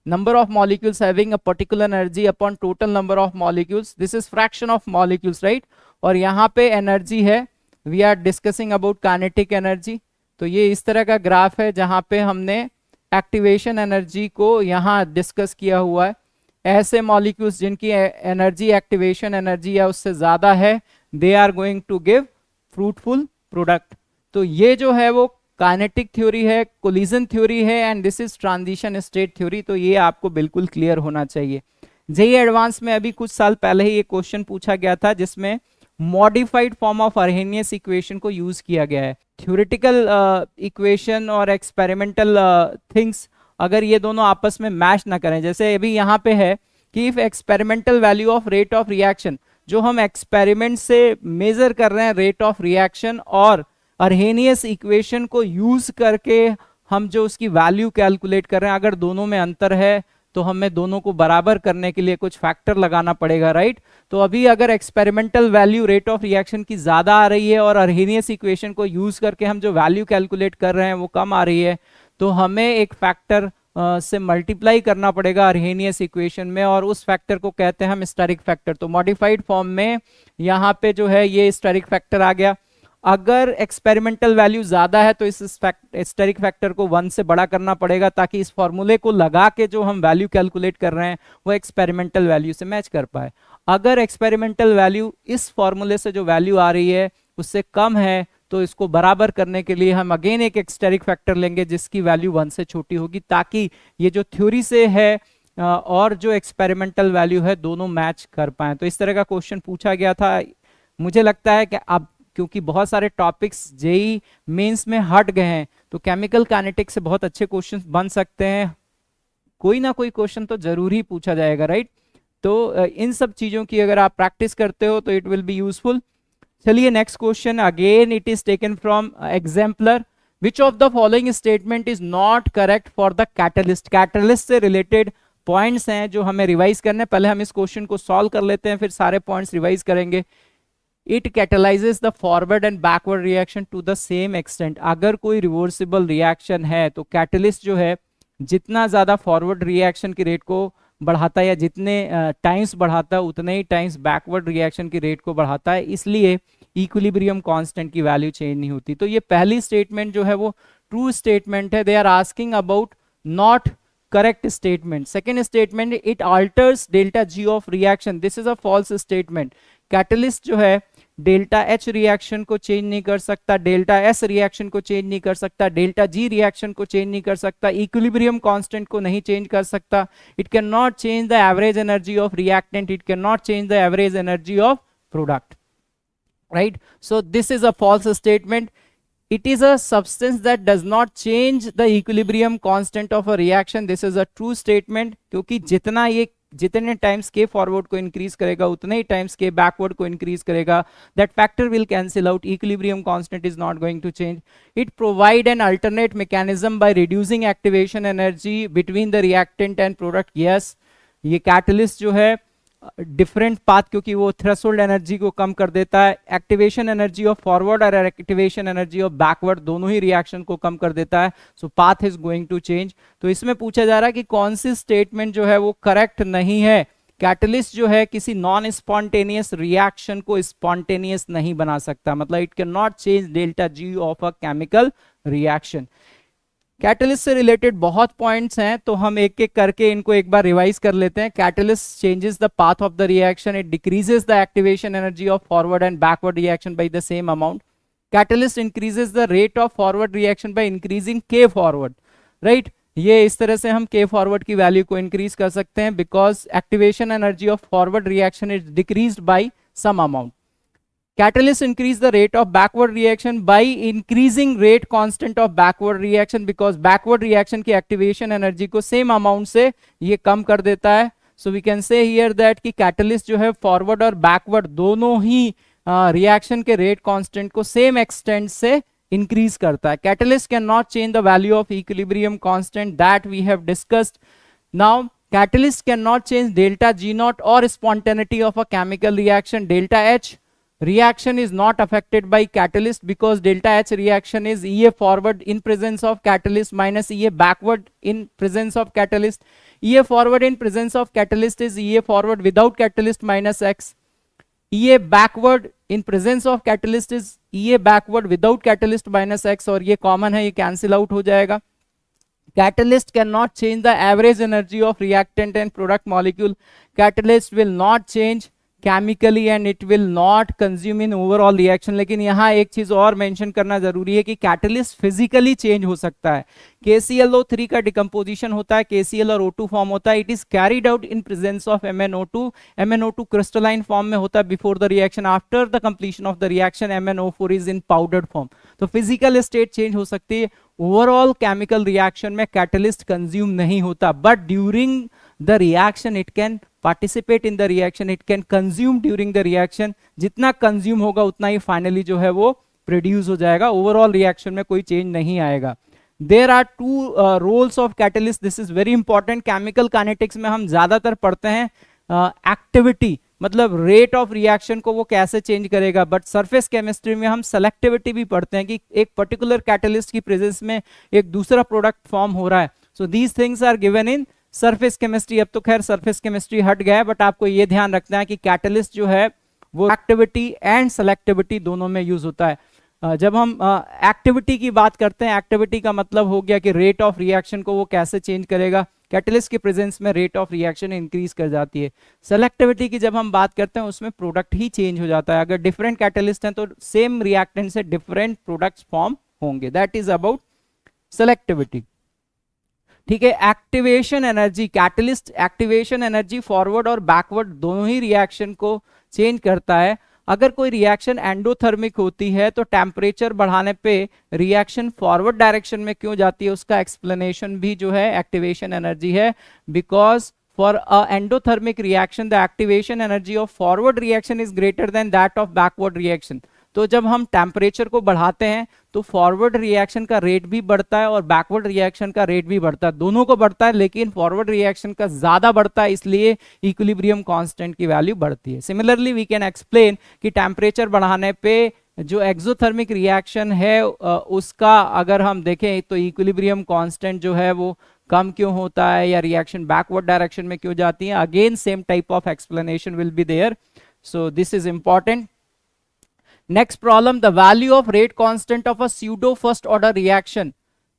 number of molecules having a particular energy upon total number of molecules, this is fraction of molecules, right? और यहाँ पे एनर्जी है, we are discussing about kinetic energy। तो ये इस तरह का ग्राफ है जहाँ पे हमने एक्टिवेशन एनर्जी को यहाँ डिस्कस किया हुआ है। ऐसे मॉलिक्यूल्स जिनकी एनर्जी एक्टिवेशन एनर्जी या उससे ज्यादा है, they are going to give fruitful product. तो ये जो है वो काइनेटिक थ्योरी है, कोलिजन थ्योरी है, and this is transition state theory. तो ये आपको बिल्कुल क्लियर होना चाहिए। जेईई एडवांस में अभी कुछ साल पहले ही एक क्वेश्चन पूछा गया था जिसमें मॉडिफाइड फॉर्म ऑफ अर्हेनियस इक्वेशन को यूज किया गया है। थ्योरेटिकल इक्वेशन और एक्सपेरिमेंटल थिंग्स अगर ये दोनों आपस में मैच ना करें, जैसे अभी यहाँ पे है कि if experimental value of rate of reaction, जो हम एक्सपेरिमेंट से मेजर कर रहे हैं रेट ऑफ रिएक्शन, और अर्हेनियस इक्वेशन को यूज करके हम जो उसकी वैल्यू कैलकुलेट कर रहे हैं, अगर दोनों में अंतर है तो हमें दोनों को बराबर करने के लिए कुछ फैक्टर लगाना पड़ेगा, राइट। तो अभी अगर experimental value rate of reaction की ज्यादा आ रही है और अर्हेनियस इक्वेशन को यूज करके हम जो वैल्यू कैलकुलेट कर रहे हैं वो कम आ रही है, तो हमें एक फैक्टर से मल्टीप्लाई करना पड़ेगा अर्हेनियस इक्वेशन में, और उस फैक्टर को कहते हैं हम स्टेरिक फैक्टर। तो मॉडिफाइड फॉर्म में यहाँ पे जो है ये स्टेरिक फैक्टर आ गया। अगर एक्सपेरिमेंटल वैल्यू ज्यादा है तो इस स्टेरिक फैक्टर को 1 से बड़ा करना पड़ेगा, ताकि इस फॉर्मूले को लगा के जो हम वैल्यू कैलकुलेट कर रहे हैं वो एक्सपेरिमेंटल वैल्यू से मैच कर पाए। अगर एक्सपेरिमेंटल वैल्यू इस फॉर्मूले से जो वैल्यू आ रही है उससे कम है, तो इसको बराबर करने के लिए हम अगेन एक स्टेरिक फैक्टर लेंगे जिसकी वैल्यू 1 से छोटी होगी, ताकि ये जो थ्योरी से है और जो एक्सपेरिमेंटल वैल्यू है दोनों मैच कर पाए। तो इस तरह का क्वेश्चन पूछा गया था। मुझे लगता है कि अब क्योंकि बहुत सारे टॉपिक्स जेई मेंस में हट गए हैं, तो केमिकल काइनेटिक्स से बहुत अच्छे क्वेश्चन बन सकते हैं, कोई ना कोई क्वेश्चन तो जरूर ही पूछा जाएगा, राइट। तो इन सब चीजों की अगर आप प्रैक्टिस करते हो तो इट विल बी यूजफुल। चलिए next question, again it is taken from exemplar. Which of the following statement is not correct for the catalyst. Catalyst से रिलेटेड पॉइंट्स हैं जो हमें रिवाइज करने, पहले हम इस क्वेश्चन को सॉल्व कर लेते हैं फिर सारे पॉइंट्स रिवाइज करेंगे। It catalyses the forward and backward reaction to the same extent. अगर कोई रिवर्सिबल रिएक्शन है तो कैटलिस्ट जो है जितना ज्यादा फॉरवर्ड रिएक्शन की रेट को बढ़ाता है या जितने टाइम्स बढ़ाता है उतने ही टाइम्स बैकवर्ड रिएक्शन की रेट को बढ़ाता है, इसलिए इक्विलिब्रियम कांस्टेंट की वैल्यू चेंज नहीं होती। तो ये पहली स्टेटमेंट जो है वो ट्रू स्टेटमेंट है। They are asking about not correct statement. Second statement, it alters delta G of reaction. This is a false statement. Catalyst जो है डेल्टा एच रिएक्शन को चेंज नहीं कर सकता, डेल्टा एस रिएक्शन को चेंज नहीं कर सकता, डेल्टा जी रिएक्शन को चेंज नहीं कर सकता, इक्विलिब्रियम कांस्टेंट को नहीं चेंज कर सकता। It can not change the average energy of reactant, it can not change the average energy of product, right? So this is a false statement. It is a substance that does not change the equilibrium constant of a reaction. This is a true statement, क्योंकि जितने times के forward को increase करेगा उतने ही times के backward को increase करेगा। That factor will cancel out, equilibrium constant is not going to change. It provide an alternate mechanism by reducing activation energy between the reactant and product. Yes, ये catalyst जो है different path, क्योंकि वो threshold energy को कम कर देता है, एक्टिवेशन एनर्जी ऑफ फॉरवर्ड और एक्टिवेशन एनर्जी ऑफ बैकवर्ड दोनों ही रिएक्शन को कम कर देता है। So path is going to change. तो इसमें पूछा जा रहा है कि कौन सी स्टेटमेंट जो है वो करेक्ट नहीं है। कैटलिस्ट जो है किसी नॉन स्पॉन्टेनियस रिएक्शन को स्पॉन्टेनियस नहीं बना सकता, मतलब it can not change delta G of a chemical reaction. Catalyst से रिलेटेड बहुत पॉइंट्स हैं, तो हम एक एक करके इनको एक बार रिवाइज कर लेते हैं। Catalyst changes the path of the reaction, it decreases the activation energy of forward and backward reaction by the same amount. Catalyst increases the rate of forward reaction by increasing के forward, right. ये इस तरह से हम के forward की value को increase कर सकते हैं, because activation energy of forward reaction is decreased by some amount. Catalysts increase the rate of backward reaction by increasing rate constant of backward reaction, because backward reaction की activation energy को same amount से ये कम कर देता है। So we can say here that कि catalyst जो है forward और backward दोनों ही reaction के rate constant को same extent से increase करता है। Catalyst cannot change the value of equilibrium constant that we have discussed. Now catalyst cannot change delta G naught or spontaneity of a chemical reaction. Delta H reaction is not affected by catalyst, because delta H reaction is EA forward in presence of catalyst minus EA backward in presence of catalyst. EA forward in presence of catalyst is EA forward without catalyst minus X. EA backward in presence of catalyst is EA backward without catalyst minus X, और ये common है, ये cancel out हो जाएगा। Catalyst cannot change the average energy of reactant and product molecule. Catalyst will not change chemically and it will not consume in overall reaction. लेकिन यहाँ एक चीज और मेंशन करना जरूरी है कि कैटलिस्ट फिजिकली चेंज हो सकता है। KClO3 का डिकम्पोजिशन होता है, KCl और O2 फॉर्म होता है, it is carried out in presence of MnO2। MnO2 crystalline form में होता है before the reaction, after the completion of the reaction MnO4 is in powdered form. तो फिजिकल स्टेट चेंज हो सकती है, ओवरऑल केमिकल रिएक्शन में catalyst consume नहीं होता, but during the reaction it can participate in the reaction, it can consume during the reaction. जितना consume होगा उतना ही फाइनली जो है वो प्रोड्यूस हो जाएगा, ओवरऑल रिएक्शन में कोई चेंज नहीं आएगा। There are two roles of catalyst, this is very important. Chemical kinetics में हम ज्यादातर पढ़ते हैं एक्टिविटी, मतलब रेट ऑफ रिएक्शन को वो कैसे चेंज करेगा, बट सरफेस केमिस्ट्री में हम सेलेक्टिविटी भी पढ़ते हैं कि एक पर्टिकुलर कैटलिस्ट की प्रेजेंस में एक दूसरा प्रोडक्ट फॉर्म हो रहा है। So these things are given in surface chemistry. अब तो खैर सरफेस केमिस्ट्री हट गया है, बट आपको ये ध्यान रखना है कि कैटलिस्ट जो है वो एक्टिविटी एंड सेलेक्टिविटी दोनों में यूज होता है। जब हम एक्टिविटी की बात करते हैं, एक्टिविटी का मतलब हो गया कि रेट ऑफ रिएक्शन को वो कैसे चेंज करेगा, कैटलिस्ट के प्रेजेंस में रेट ऑफ रिएक्शन इंक्रीज कर जाती है। सेलेक्टिविटी की जब हम बात करते हैं उसमें प्रोडक्ट ही चेंज हो जाता है, अगर डिफरेंट कैटलिस्ट हैं तो सेम रिएक्टेंट से डिफरेंट प्रोडक्ट्स फॉर्म होंगे, दैट इज अबाउट सेलेक्टिविटी। ठीक है, activation energy, catalyst activation energy forward और बैकवर्ड दोनों ही रिएक्शन को चेंज करता है। अगर कोई रिएक्शन एंडोथर्मिक होती है तो टेम्परेचर बढ़ाने पे रिएक्शन फॉरवर्ड डायरेक्शन में क्यों जाती है, उसका एक्सप्लेनेशन भी जो है एक्टिवेशन एनर्जी है। Because for a endothermic reaction the activation energy of forward reaction is greater than that of backward reaction. तो जब हम टेम्परेचर को बढ़ाते हैं तो फॉरवर्ड रिएक्शन का रेट भी बढ़ता है और बैकवर्ड रिएक्शन का रेट भी बढ़ता है, दोनों को बढ़ता है, लेकिन फॉरवर्ड रिएक्शन का ज्यादा बढ़ता है, इसलिए इक्विलिब्रियम कांस्टेंट की वैल्यू बढ़ती है। सिमिलरली वी कैन एक्सप्लेन कि टेम्परेचर बढ़ाने पे जो एक्सोथर्मिक रिएक्शन है उसका अगर हम देखें तो इक्विलिब्रियम कांस्टेंट जो है वो कम क्यों होता है या रिएक्शन बैकवर्ड डायरेक्शन में क्यों जाती है। Again same type of explanation will be there, so this is important. Next problem, the value of rate constant of a pseudo first order reaction.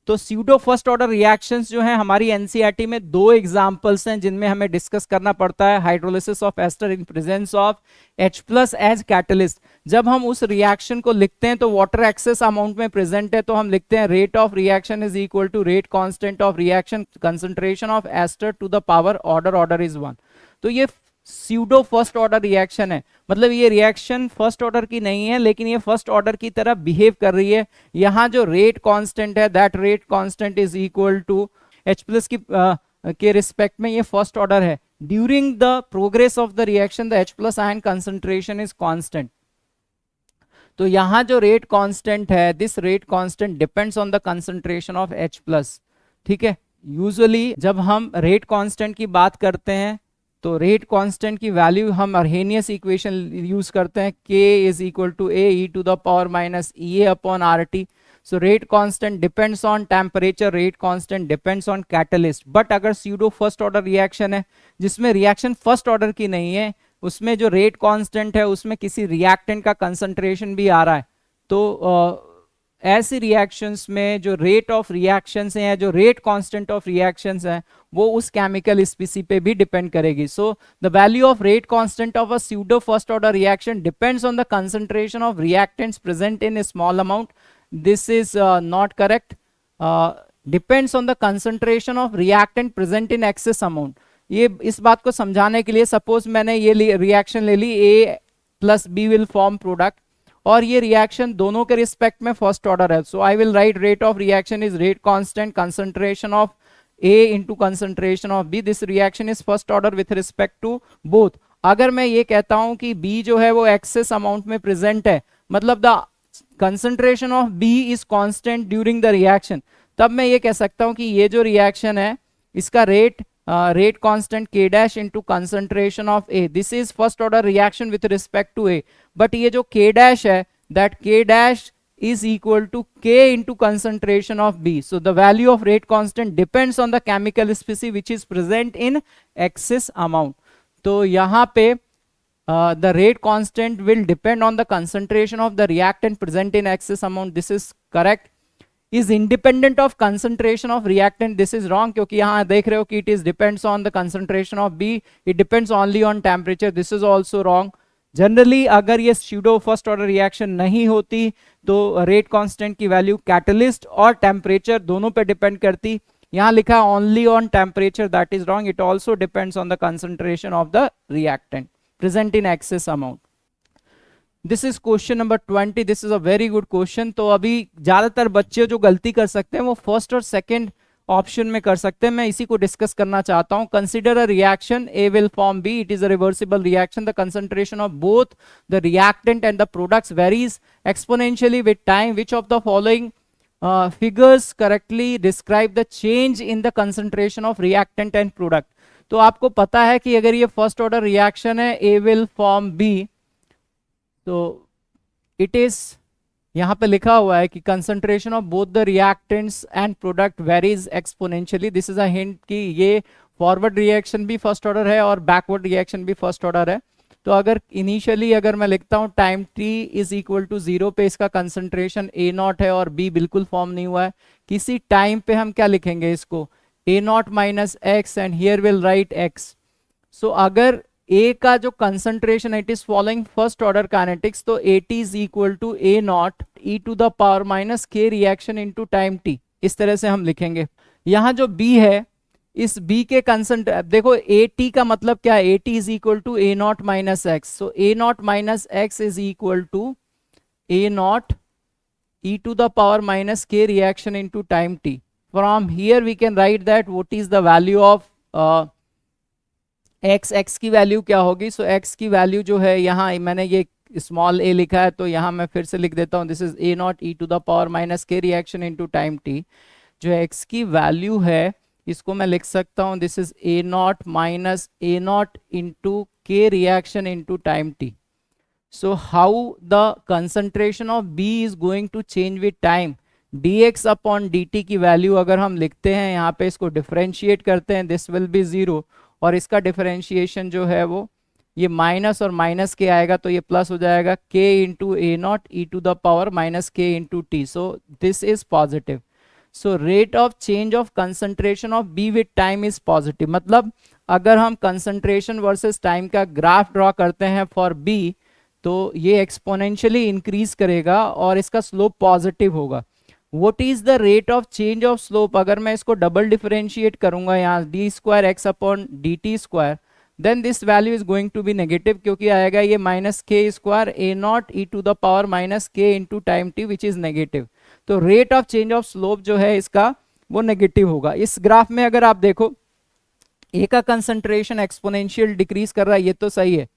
तो स्यूडो फर्स्ट ऑर्डर रिएक्शंस जो हैं हमारी NCERT में दो एग्जांपल्स हैं जिनमें हमें discuss करना पड़ता है। Hydrolysis of ester in presence of H+ as catalyst. जब हम उस रिएक्शन को लिखते हैं तो वाटर एक्सेस अमाउंट में प्रेजेंट है, तो हम लिखते हैं rate of reaction is equal to rate constant of reaction concentration of ester to the power order is 1। तो ये स्यूडो फर्स्ट ऑर्डर रिएक्शन है, मतलब ये रिएक्शन फर्स्ट ऑर्डर की नहीं है लेकिन ये फर्स्ट ऑर्डर की तरह बिहेव कर रही है। यहाँ जो रेट कांस्टेंट है that rate constant is equal to H+ की के रिस्पेक्ट में ये फर्स्ट ऑर्डर है। During the progress of the reaction the H+ ion concentration is constant. तो यहाँ जो रेट कांस्टेंट है, this rate constant depends on the concentration of H+। ठीक है, यूजुअली जब हम रेट कांस्टेंट की बात करते हैं तो रेट कांस्टेंट की वैल्यू हम अर्हेनियस इक्वेशन यूज करते हैं, k is equal to a e to the power minus Ea upon RT। So rate constant depends on temperature, rate constant depends on catalyst. But अगर स्यूडो फर्स्ट ऑर्डर रिएक्शन है जिसमें reaction first order की नहीं है, उसमें जो rate constant है उसमें किसी रिएक्टेंट का कंसंट्रेशन भी आ रहा है, तो ऐसी रिएक्शंस में जो रेट ऑफ रिएक्शंस हैं, जो रेट कांस्टेंट ऑफ रिएक्शंस हैं, वो उस केमिकल स्पीसी पे भी डिपेंड करेगी। So the value of rate constant of a pseudo first order reaction depends on the concentration of reactants present in A small amount. This is not correct. Depends on the concentration of reactant present in excess amount. ये इस बात को समझाने के लिए, suppose मैंने ये reaction ले ली, A+ B will form product, और ये रिएक्शन दोनों के रिस्पेक्ट में फर्स्ट ऑर्डर है। So I will write rate of reaction is rate constant concentration of A into concentration of B। This reaction is first order with respect to both. अगर मैं ये कहता हूं कि B जो है वो एक्सेस अमाउंट में प्रेजेंट है, मतलब the concentration of B is constant during the reaction, तब मैं ये कह सकता हूं कि ये जो रिएक्शन है इसका rate constant K' into concentration of A। This is first order reaction with respect to A। But ये जो K' है that K' is equal to K into concentration of B. So the value of rate constant depends on the chemical species which is present in excess amount. तो यहाँ पे the rate constant will depend on the concentration of the reactant present in excess amount. This is correct. Is independent of concentration of reactant, this is wrong, क्योंकि यहाँ देख रहे हो कि it is depends on the concentration of B, it depends only on temperature, this is also wrong. Generally अगर ये pseudo first order reaction नहीं होती तो रेट कांस्टेंट की वैल्यू कैटलिस्ट और टेम्परेचर दोनों पे डिपेंड करती, यहाँ लिखा only on temperature, that is wrong, it also depends on the concentration of the reactant present in excess amount. This is question number 20, this is a very good question. तो अभी ज्यादातर बच्चे जो गलती कर सकते हैं वो फर्स्ट और सेकंड ऑप्शन में कर सकते हैं, मैं इसी को डिस्कस करना चाहता हूं। Consider a reaction A will form B, it is a reversible reaction, the concentration of both the reactant and the products varies exponentially with time, which of the following figures correctly describe the change in the concentration of reactant and product। तो आपको पता है कि अगर ये first order reaction है A will form B, तो it is यहाँ पे लिखा हुआ है कि concentration of both the reactants and product varies exponentially, this is a hint कि ये फॉरवर्ड रिएक्शन भी फर्स्ट ऑर्डर है और बैकवर्ड रिएक्शन भी फर्स्ट ऑर्डर है। तो अगर इनिशियली अगर मैं लिखता हूँ time t is equal to 0 पे इसका कंसंट्रेशन A नॉट है और B बिल्कुल फॉर्म नहीं हुआ है, किसी टाइम पे हम क्या लिखेंगे इसको A naught minus x and here will write x। So अगर A का जो concentration it is following first order kinetics, तो AT is equal to A naught e to the power minus k reaction into time t, इस तरह से हम लिखेंगे। यहाँ जो B है, इस B के कंसंट्रेट देखो AT का मतलब क्या है, AT is equal to A naught minus x, so A naught minus x is equal to A naught e to the power minus k reaction into time t। From here we can write that what is the value of x की value क्या होगी। सो x की value जो है, यहाँ मैंने ये small a लिखा है तो यहाँ मैं फिर से लिख देता हूँ, this is A naught e to the power minus k reaction into time t। जो x की वैल्यू है इसको मैं लिख सकता हूँ, this is A naught minus A naught into k reaction into time t। So how the concentration of B is going to change with time, dx upon dt की value अगर हम लिखते हैं यहाँ पे, इसको डिफरेंशिएट करते हैं, दिस विल बी 0 और इसका डिफरेंशिएशन जो है वो ये माइनस और माइनस के आएगा तो ये प्लस हो जाएगा, k into A not E to the power minus k into t, so this is positive. So rate of change of concentration of B with time is positive, मतलब अगर हम कंसंट्रेशन वर्सेस टाइम का graph draw करते हैं for B, तो ये exponentially increase करेगा और इसका स्लोप पॉजिटिव होगा। What is the rate of change of slope, अगर मैं इसको डबल डिफरेंशिएट करूंगा यहाँ d square x upon d t square, then this value is going to be negative, क्योंकि आएगा ये minus k square A not E to the power minus k into time t which is negative. तो rate of change of slope जो है इसका वो negative होगा। इस ग्राफ में अगर आप देखो ए का कंसंट्रेशन एक्सपोनेंशियल डिक्रीज कर रहा है, ये तो सही है,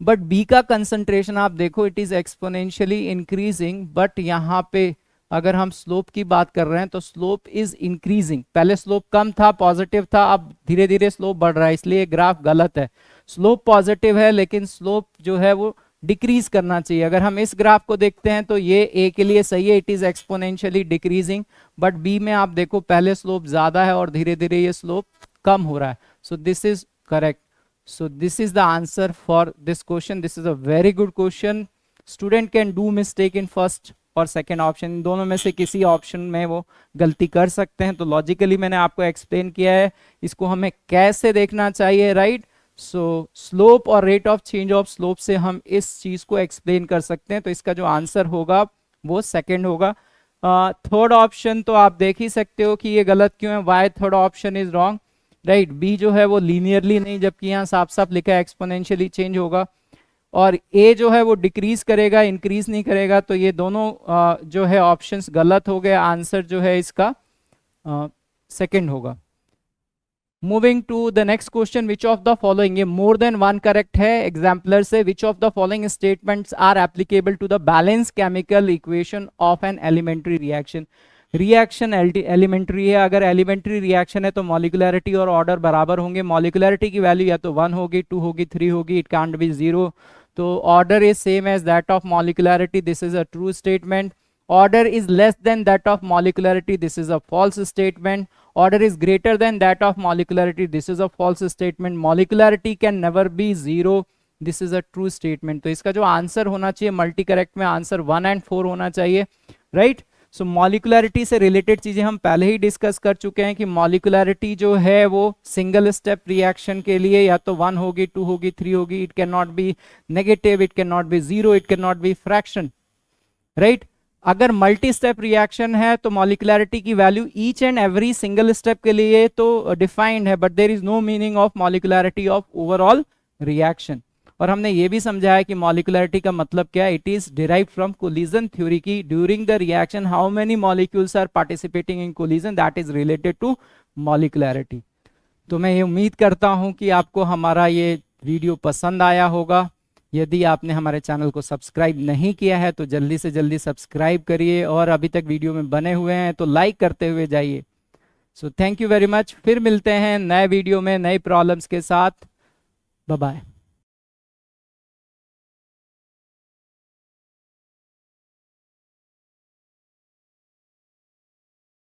बट बी का कंसंट्रेशन आप देखो it is exponentially increasing, but यहाँ पे अगर हम स्लोप की बात कर रहे हैं तो स्लोप इज इंक्रीजिंग, पहले स्लोप कम था पॉजिटिव था, अब धीरे धीरे स्लोप बढ़ रहा है, इसलिए ग्राफ गलत है। स्लोप पॉजिटिव है लेकिन स्लोप जो है वो डिक्रीज करना चाहिए। अगर हम इस ग्राफ को देखते हैं तो ये ए के लिए सही है, it is exponentially decreasing, but B में आप देखो पहले स्लोप ज्यादा है और धीरे धीरे ये स्लोप कम हो रहा है। So this is correct, so this is the answer for this question, this is a very good question. Student can do mistake in first और सेकेंड ऑप्शन, दोनों में से किसी ऑप्शन में वो गलती कर सकते हैं। तो लॉजिकली मैंने आपको एक्सप्लेन किया है इसको हमें कैसे देखना चाहिए, राइट। सो स्लोप और rate of change of slope से हम इस चीज को एक्सप्लेन कर सकते हैं। तो इसका जो आंसर होगा वो सेकेंड होगा। थर्ड ऑप्शन तो आप देख ही सकते हो कि ये गलत क्यों है, why third option is wrong, right. B जो है वो लीनियरली नहीं, जबकि यहाँ साफ साफ लिखा है एक्सपोनेंशियली चेंज होगा, और ए जो है वो डिक्रीज करेगा इंक्रीज नहीं करेगा। तो ये दोनों जो है ऑप्शंस गलत हो गए, आंसर जो है इसका सेकंड होगा। Moving to the next question, which of the following, ये मोर देन वन करेक्ट है एग्जाम्पलर से, which of the following statements are applicable to the balance chemical equation of an elementary reaction. Reaction elementary है, अगर elementary reaction है तो molecularity और order बराबर होंगे। मॉलिकुलरिटी की वैल्यू या तो 1 होगी, 2 होगी, 3 होगी, इट कांट बी 0। तो order is same as that of molecularity, this is a true statement. Order is less than that of molecularity, this is a false statement. Order is greater than that of molecularity, this is a false statement. Molecularity can never be 0, this is a true statement. तो इसका जो answer होना चाहिए multi correct में, answer 1 and 4 होना चाहिए, right. So molecularity से related चीजें हम पहले ही डिस्कस कर चुके हैं कि मॉलिकुलरिटी जो है वो सिंगल स्टेप रिएक्शन के लिए या तो 1 होगी, 2 होगी, 3 होगी, it can not be negative, it can not be zero, it can not be fraction, right. अगर मल्टी स्टेप रिएक्शन है तो मॉलिकुलरिटी की value each and every single step के लिए तो डिफाइंड है, but there is no meaning of molecularity of overall reaction. और हमने ये भी समझा है कि मॉलिकुलरिटी का मतलब क्या है, it is derived from collision theory की during the reaction how many molecules are participating in collision, that is related to molecularity. तो मैं ये उम्मीद करता हूं कि आपको हमारा ये वीडियो पसंद आया होगा। यदि आपने हमारे चैनल को सब्सक्राइब नहीं किया है तो जल्दी से जल्दी सब्सक्राइब करिए, और अभी तक वीडियो में बने हुए हैं तो लाइक करते हुए जाइए। So thank you very much, फिर मिलते हैं नए वीडियो में नए प्रॉब्लम्स के साथ। Bye bye.